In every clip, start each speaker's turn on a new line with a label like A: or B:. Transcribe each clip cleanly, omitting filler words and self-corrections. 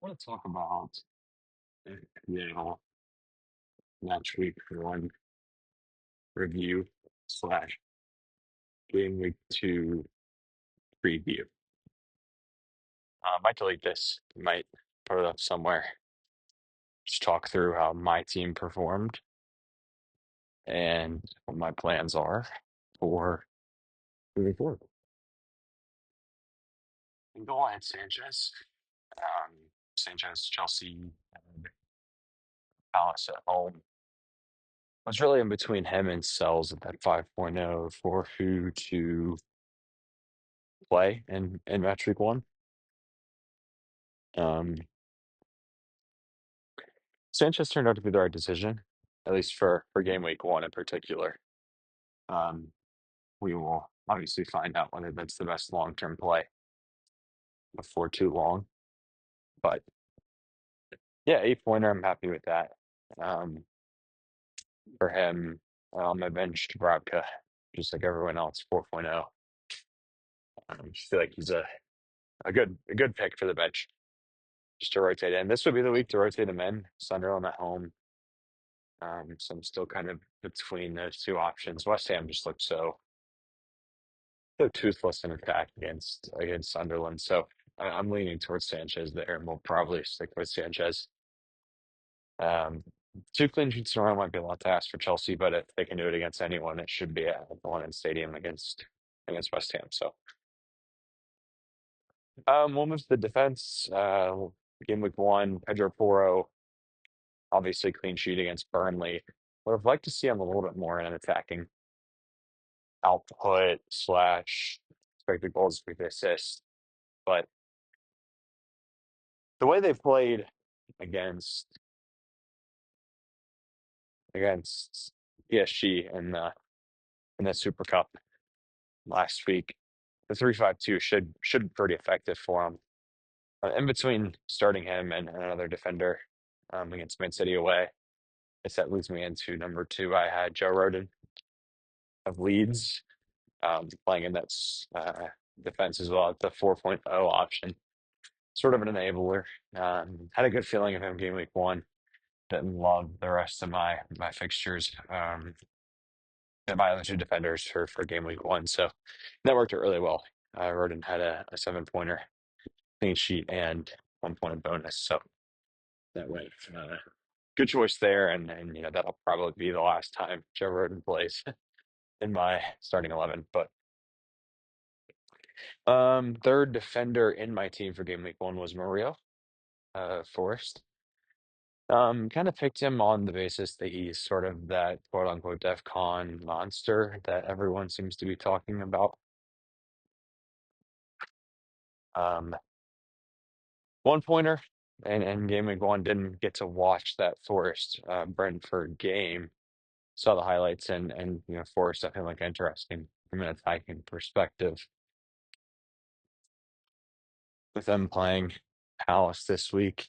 A: want to talk about FPL match week one review slash game week two preview. I might delete this, might put it up somewhere. Just talk through how my team performed and what my plans are for moving forward. And go ahead, Sanchez. Sanchez, Chelsea, and Palace at home. I was really in between him and Sells at that 5.0 for who to play in match week one. Um, Sanchez turned out to be the right decision, at least for game week one in particular. Um, we will obviously find out whether that's the best long term play before too long. But yeah, 8 pointer, I'm happy with that. Um, for him, on my bench, Dubravka, just like everyone else, 4.0. I feel like he's a good pick for the bench just to rotate in. This would be the week to rotate him in. Sunderland at home. So I'm still kind of between those two options. West Ham just looked so toothless in attack against Sunderland. So I'm leaning towards Sanchez there, and we'll probably stick with Sanchez. Um, two clean sheets in a row might be a lot to ask for Chelsea, but if they can do it against anyone, it should be at the London Stadium against West Ham. So we'll move to the defense. Game week one, Pedro Porro, obviously clean sheet against Burnley. Would have liked to see him a little bit more in an attacking output slash expected goals per assist. But the way they played against against PSG in the Super Cup last week, the 3-5-2 should be pretty effective for him. In between starting him and another defender against Man City away, I guess that leads me into number two. I had Joe Rodon of Leeds playing in that defense as well at the 4.0 option. Sort of an enabler. Had a good feeling of him game week one. Didn't love the rest of my fixtures. And my other two defenders for game week one. So that worked out really well. Rodon had a 7 pointer clean sheet and 1 point bonus. So that went good choice there. And that'll probably be the last time Joe Rodon plays in my starting 11. But third defender in my team for game week one was Mario Forrest. Kind of picked him on the basis that he's sort of that quote unquote DEF CON monster that everyone seems to be talking about. Um, 1 pointer and game week one, didn't get to watch that Forest Brentford game. Saw the highlights and Forest I feel like interesting from an attacking perspective. With them playing Palace this week,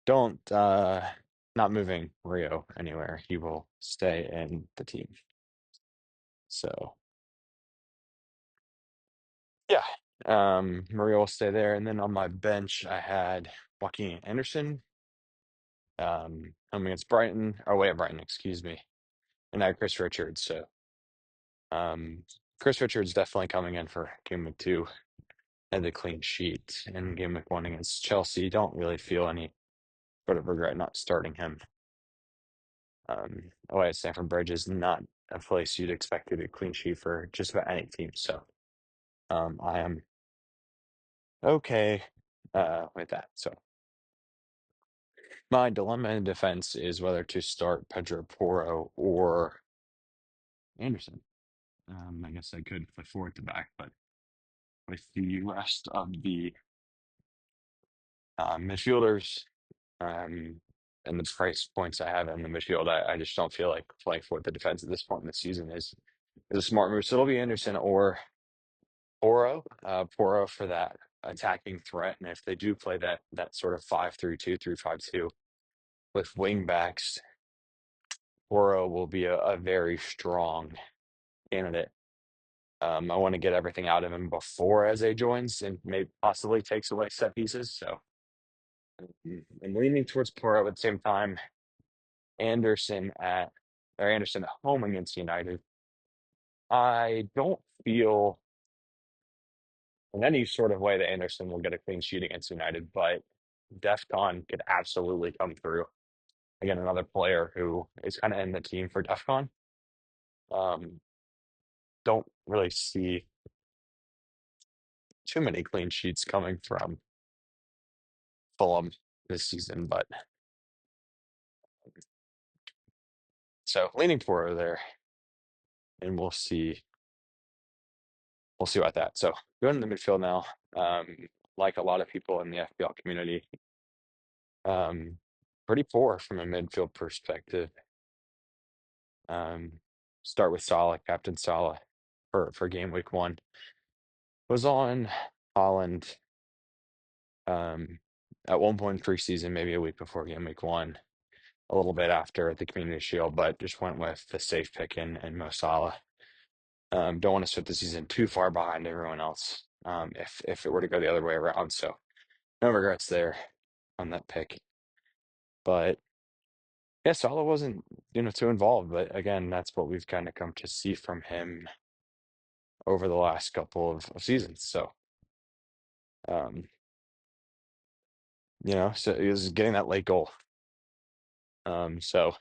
A: don't not moving Rio anywhere. He will stay in the team. So yeah, Maria will stay there. And then on my bench, I had Joaquin Anderson, home against Brighton, or away at Brighton, excuse me. And I had Chris Richards. So um, Chris Richards definitely coming in for game week two and the clean sheet. And game week one against Chelsea, don't really feel any sort of regret not starting him. Away at Stamford Bridge is not a place you'd expect to be a clean sheet for just about any team. So I am okay with that. So my dilemma in defense is whether to start Pedro Porro or Anderson. I guess I could put forward to back, but with the rest of the midfielders and the price points I have in the midfield, I just don't feel like playing for the defense at this point in the season is a smart move. So it'll be Anderson or Porro. Porro for that attacking threat, and if they do play that sort of 5-3-2, 3-5-2 with wing backs, Porro will be a very strong candidate. I want to get everything out of him before Eze joins and maybe possibly takes away set pieces. So I'm leaning towards Porto at the same time. Anderson at Anderson at home against United. I don't feel in any sort of way that Anderson will get a clean sheet against United, but DEFCON could absolutely come through. Again, another player who is kind of in the team for DEFCON. Um, don't really see too many clean sheets coming from Fulham this season, but so leaning Porto there, and we'll see. We'll see about that. So going to the midfield now. Like a lot of people in the FPL community, um, pretty poor from a midfield perspective. Um, start with Salah, Captain Salah for game week one. Was on Holland at one point preseason, maybe a week before game week one, a little bit after the Community Shield, but just went with the safe pick in Mo Salah. Don't want to start the season too far behind everyone else if it were to go the other way around. So no regrets there on that pick. But yeah, Salah wasn't too involved. But again, that's what we've kind of come to see from him over the last couple of seasons. So um, so he was getting that late goal. So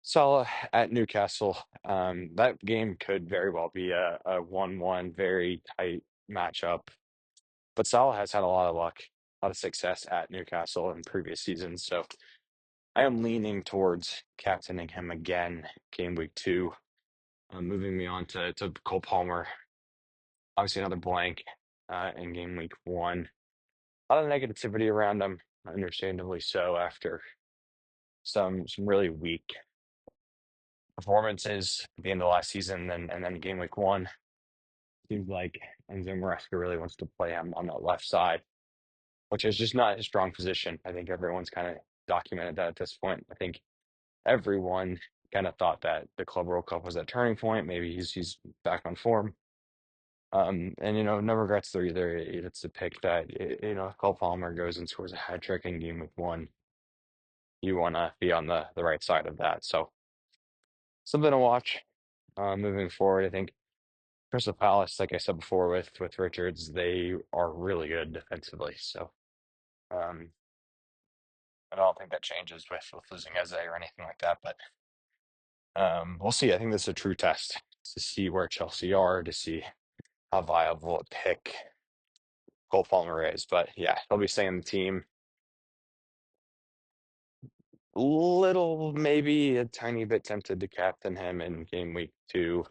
A: Salah at Newcastle. That game could very well be a 1-1, very tight matchup. But Salah has had a lot of luck, a lot of success at Newcastle in previous seasons. So I am leaning towards captaining him again, game week two. Moving me on to Cole Palmer. Obviously, another blank in game week one. A lot of negativity around him, understandably so, after some really weak performances at the end of last season and then game week one. Seems like Enzo Maresca really wants to play him on the left side, which is just not his strong position. I think everyone's kind of documented that at this point. I think everyone kind of thought that the Club World Cup was a turning point. Maybe he's back on form. And no regrets there either. It's a pick that if Cole Palmer goes and scores a hat trick in game week one, you want to be on the right side of that. So something to watch moving forward. I think Crystal Palace, like I said before, with Richards, they are really good defensively. So um, I don't think that changes with losing Eze or anything like that. But we'll see. I think this is a true test to see where Chelsea are, to see how viable a pick Cole Palmer is. But yeah, he'll be staying in the team. Little, maybe a tiny bit tempted to captain him in game week two.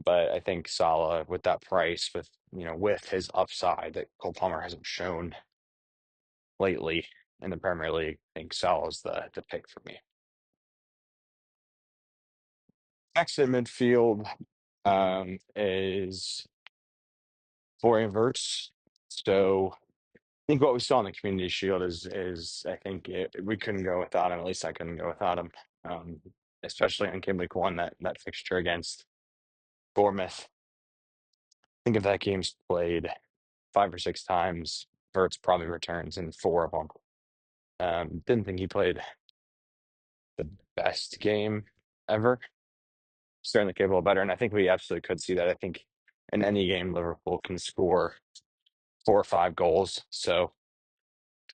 A: But I think Salah with that price, with his upside that Cole Palmer hasn't shown lately in the Premier League, I think Salah's the pick for me. Next in midfield is Florian Wirtz. So I think what we saw in the Community Shield is I think we couldn't go without him. At least I couldn't go without him, especially on game week one, that fixture against Bournemouth. I think if that game's played 5 or 6 times, Wirtz probably returns in four of them. Didn't think he played the best game ever. Certainly capable of better, and I think we absolutely could see that. I think in any game, Liverpool can score 4 or 5 goals. So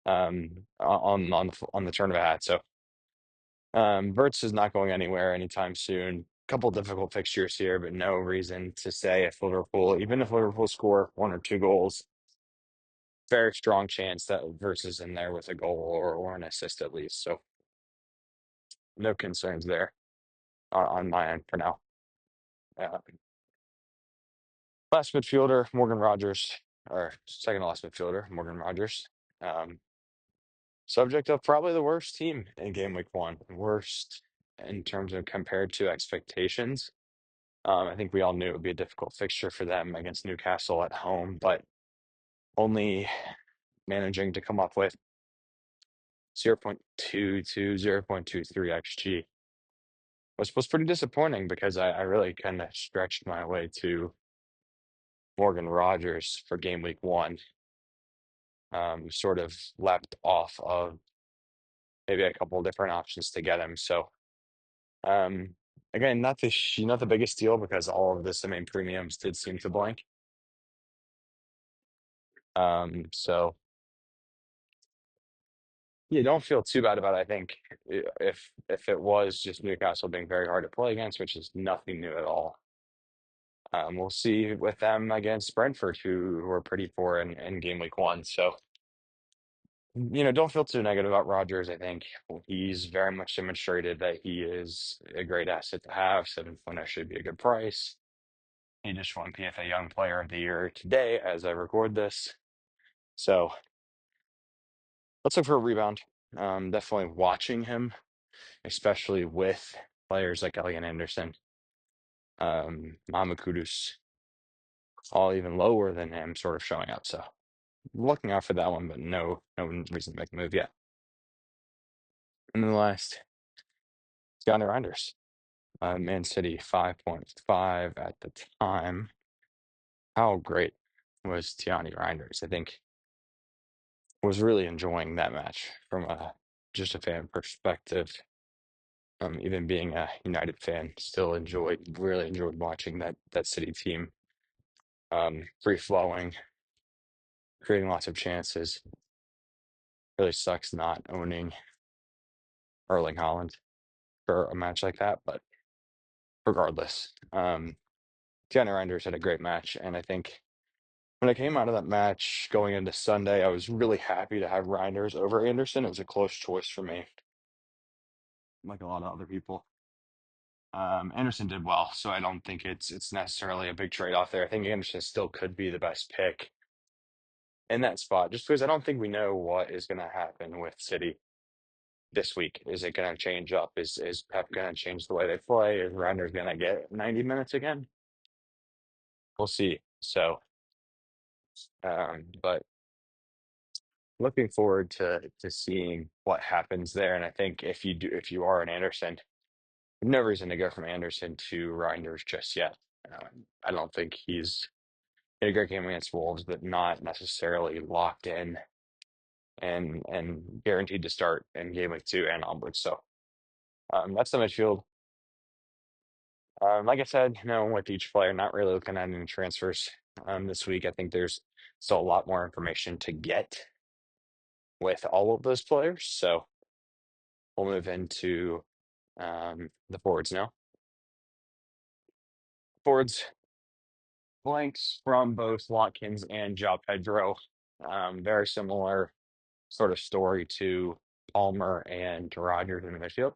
A: on the turn of a hat. So Wirtz is not going anywhere anytime soon. Couple difficult fixtures here, but no reason to say even if Liverpool score 1 or 2 goals, very strong chance that Wirtz is in there with a goal or an assist at least. So no concerns there on my end for now. Uh, Last midfielder, Morgan Rogers, or second to last midfielder, Morgan Rogers. Um, Subject of probably the worst team in game week one, worst in terms of compared to expectations. I think we all knew it would be a difficult fixture for them against Newcastle at home, but only managing to come up with 0.22, 0.23 XG was pretty disappointing because I really kind of stretched my way to Morgan Rogers for game week one. sort of leapt off of maybe a couple different options to get him. So um, again, not the biggest deal because all of the main premiums did seem to blank. So you don't feel too bad about it. I think if it was just Newcastle being very hard to play against, which is nothing new at all. We'll see with them against Brentford, who were pretty poor in game week one. So, don't feel too negative about Rodgers. I think he's very much demonstrated that he is a great asset to have. 7.0 should be a good price. He just won PFA Young Player of the Year today as I record this. So let's look for a rebound. Definitely watching him, especially with players like Elliot Anderson, Mama Kudus, all even lower than him, sort of showing up. So looking out for that one, but no reason to make a move yet. And then the last, Tiana Reinders, Man City 5.5 at the time. How great was Tiani Reinders? I think was really enjoying that match from just a fan perspective. Even being a United fan, really enjoyed watching that City team. Free flowing, creating lots of chances. Really sucks not owning Erling Haaland for a match like that, but regardless, Tiana Reinders had a great match, and I think when I came out of that match going into Sunday, I was really happy to have Reinders over Anderson. It was a close choice for me, like a lot of other people. Anderson did well, so I don't think it's necessarily a big trade-off there. I think Anderson still could be the best pick in that spot, just because I don't think we know what is going to happen with City this week. Is it going to change up? Is Pep going to change the way they play? Is Reinders going to get 90 minutes again? We'll see. So, but looking forward to seeing what happens there. And I think if you are an Anderson, no reason to go from Anderson to Reinders just yet. I don't think he's in a great game against Wolves, but not necessarily locked in and guaranteed to start in game week two and onwards. So that's the midfield. Like I said, with each player, not really looking at any transfers this week. I think there's still a lot more information to get with all of those players. So we'll move into the forwards now. Forwards blanks from both Watkins and João Pedro. Very similar sort of story to Palmer and Rodgers in the midfield.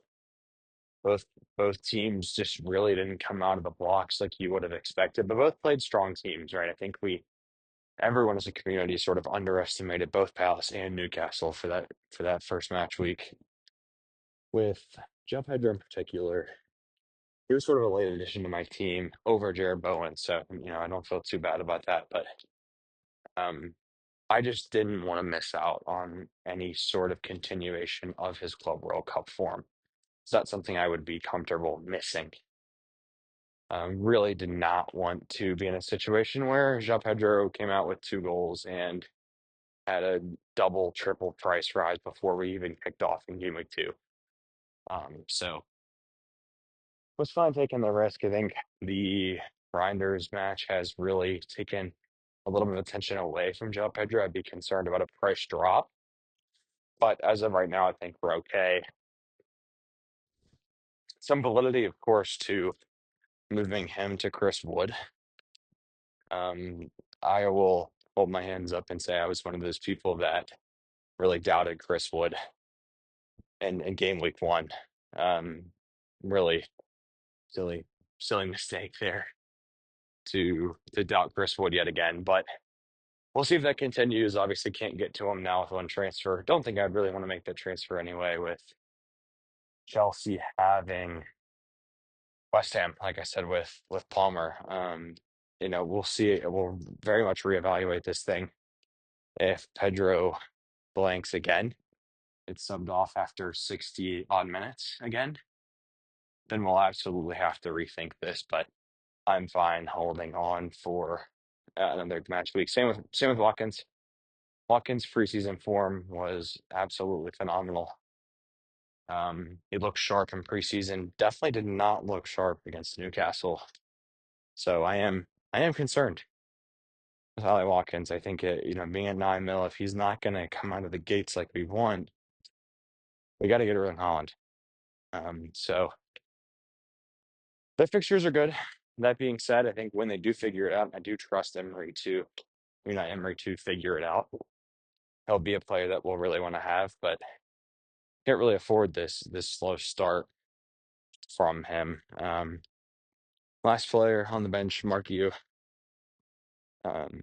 A: Both both teams just really didn't come out of the blocks like you would have expected, but both played strong teams, right? I think everyone as a community sort of underestimated both Palace and Newcastle for that first match week. With João Pedro in particular, he was sort of a late addition to my team over Jared Bowen, so I don't feel too bad about that. But um, I just didn't want to miss out on any sort of continuation of his Club World Cup form. It's not something I would be comfortable missing. Really did not want to be in a situation where João Pedro came out with 2 goals and had a double, triple price rise before we even kicked off in game week two. So was fine taking the risk. I think the Grinders match has really taken a little bit of attention away from João Pedro. I'd be concerned about a price drop. But as of right now, I think we're okay. Some validity, of course, to moving him to Chris Wood. I will hold my hands up and say I was one of those people that really doubted Chris Wood in game week one. Really silly, silly mistake there to doubt Chris Wood yet again. But we'll see if that continues. Obviously, can't get to him now with one transfer. Don't think I'd really want to make that transfer anyway with Chelsea having West Ham, like I said, with Palmer. We'll see. We'll very much reevaluate this thing. If Pedro blanks again, it's subbed off after 60 odd minutes again, then we'll absolutely have to rethink this. But I'm fine holding on for another match week. Same with Watkins. Watkins' preseason form was absolutely phenomenal. He looked sharp in preseason. Definitely did not look sharp against Newcastle. So I am concerned with Ollie Watkins. I think being at 9 mil, if he's not going to come out of the gates like we want, we got to get rid of Holland. So the fixtures are good. That being said, I think when they do figure it out, I do trust Emery to, not Emery to figure it out. He'll be a player that we'll really want to have, but can't really afford this slow start from him. Last player on the bench, Mark U. Um,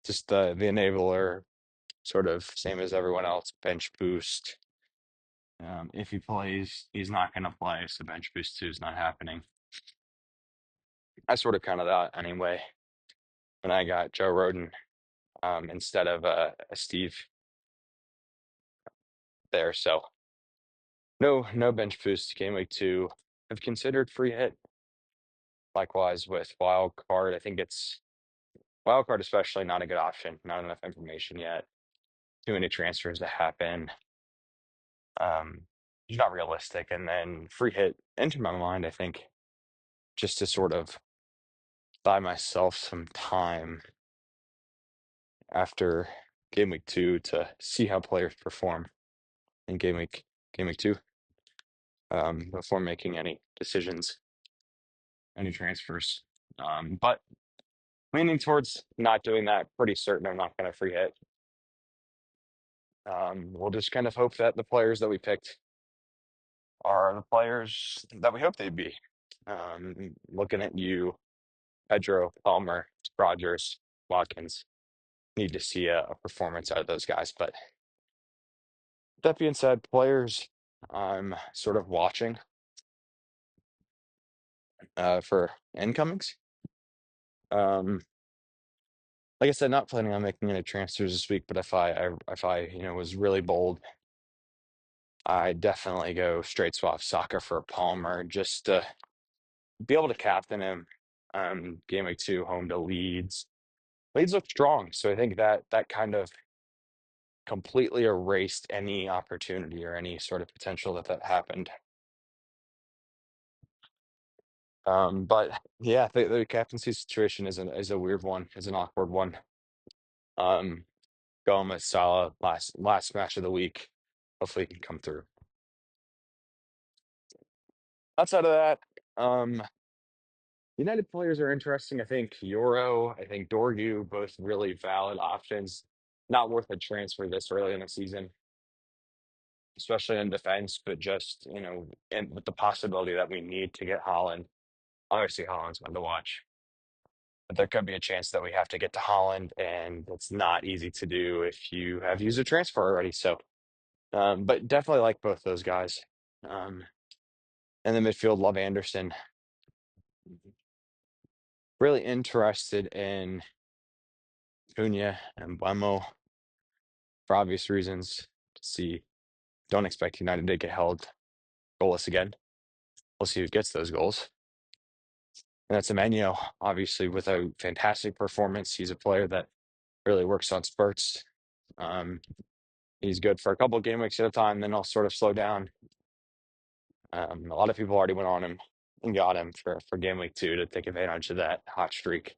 A: just the enabler, sort of same as everyone else, bench boost. If he plays, he's not going to play, so bench boost 2 is not happening. I sort of counted that anyway when I got Joe Roden instead of a Steve there. So no bench boost game week 2. I've considered free hit. Likewise with wild card, I think it's wild card especially not a good option. Not enough information yet. Too many transfers to happen. It's not realistic. And then free hit entered my mind, I think, just to sort of buy myself some time after game week 2 to see how players perform in game week 2 before making any decisions, any transfers. But leaning towards not doing that, pretty certain I'm not going to free hit. We'll just kind of hope that the players that we picked are the players that we hope they'd be. Looking at you, Pedro, Palmer, Rogers, Watkins, need to see a performance out of those guys. But that being said, players I'm sort of watching for incomings. Like I said, not planning on making any transfers this week, but if I was really bold, I definitely go straight swap Saka for Palmer just to be able to captain him. Game week 2, home to Leeds. Leeds look strong, so I think that kind of completely erased any opportunity or any sort of potential that happened. But yeah, the captaincy situation is a weird one, is an awkward one. Going with Salah last match of the week. Hopefully he can come through. Outside of that, United players are interesting. I think Euro, I think Dorgu, both really valid options. Not worth a transfer this early in the season, especially in defense, but just, and with the possibility that we need to get Holland. Obviously, Holland's fun to watch, but there could be a chance that we have to get to Holland, and it's not easy to do if you have used a transfer already. So, but definitely like both those guys. And the midfield, love Anderson. Really interested in Cunha and Buemo for obvious reasons. See, don't expect United to get held goalless again. We'll see who gets those goals. And that's Emmanuel, obviously, with a fantastic performance. He's a player that really works on spurts. He's good for a couple of game weeks at a time, then he'll sort of slow down. A lot of people already went on him and got him for game week 2 to take advantage of that hot streak.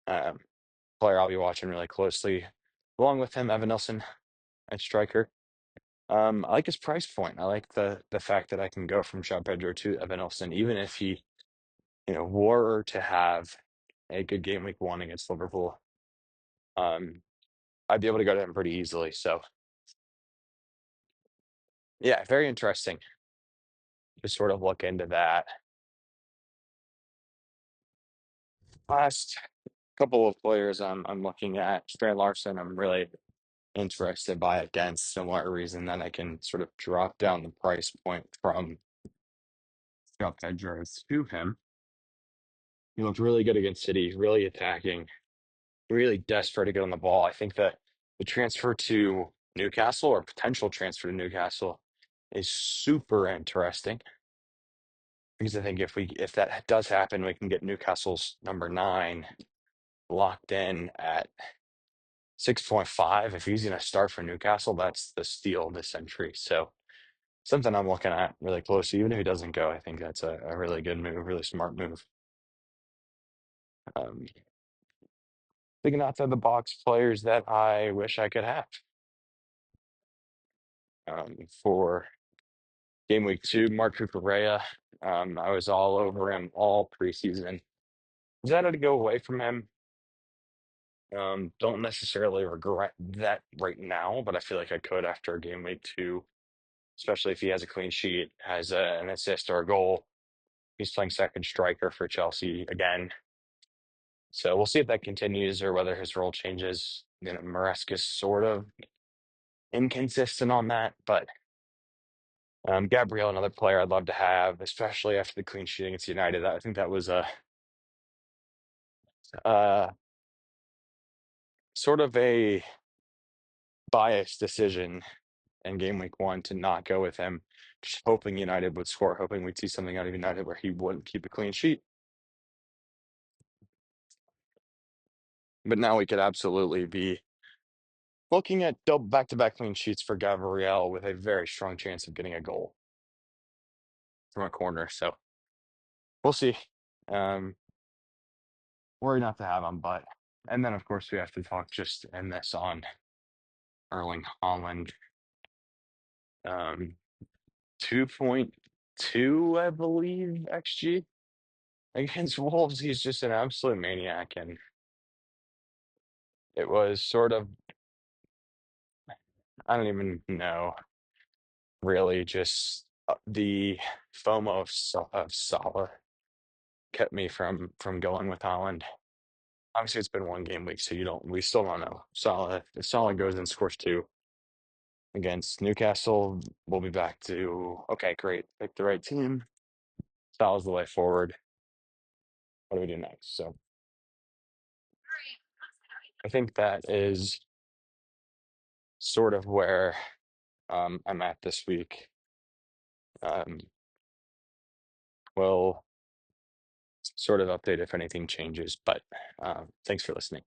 A: Player I'll be watching really closely. Along with him, Evan Nilsson at striker. I like his price point. I like the fact that I can go from João Pedro to Evan Nilsson, even if he, were to have a good game week 1 against Liverpool. I'd be able to go to him pretty easily. So, yeah, very interesting to sort of look into that. Last couple of players I'm looking at, Strand Larson, I'm really interested by against similar reason that I can sort of drop down the price point from João Pedro to him. He looked really good against City, really attacking, really desperate to get on the ball. I think that the transfer to Newcastle or potential transfer to Newcastle is super interesting because I think if that does happen, we can get Newcastle's number 9 locked in at 6.5. If he's going to start for Newcastle, that's the steal of the century. So something I'm looking at really close. Even if he doesn't go, I think that's a really good move, really smart move. Um, Thinking outside the box players that I wish I could have. For game week 2, Mark Cucurella, I was all over him all preseason. Decided to go away from him. Don't necessarily regret that right now, but I feel like I could after game week 2, especially if he has a clean sheet, has an assist or a goal. He's playing second striker for Chelsea again. So we'll see if that continues or whether his role changes. Maresca's sort of inconsistent on that, but Gabriel, another player I'd love to have, especially after the clean sheet against United. I think that was a sort of a biased decision in game week 1 to not go with him, just hoping United would score, hoping we'd see something out of United where he wouldn't keep a clean sheet. But now we could absolutely be looking at double back-to-back clean sheets for Gabriel with a very strong chance of getting a goal from a corner. So we'll see. Worry not to have him, but and then of course we have to talk just end this on Erling Haaland. 2.2, I believe, XG against Wolves. He's just an absolute maniac, and it was sort of, I don't even know, really, just the FOMO of Salah kept me from going with Haaland. Obviously, it's been one game week, so we still don't know. Salah, if Salah goes and scores 2 against Newcastle, we'll be back to, okay, great, pick the right team. Salah's the way forward. What do we do next? So I think that is sort of where I'm at this week. Um, we'll sort of update if anything changes, but thanks for listening.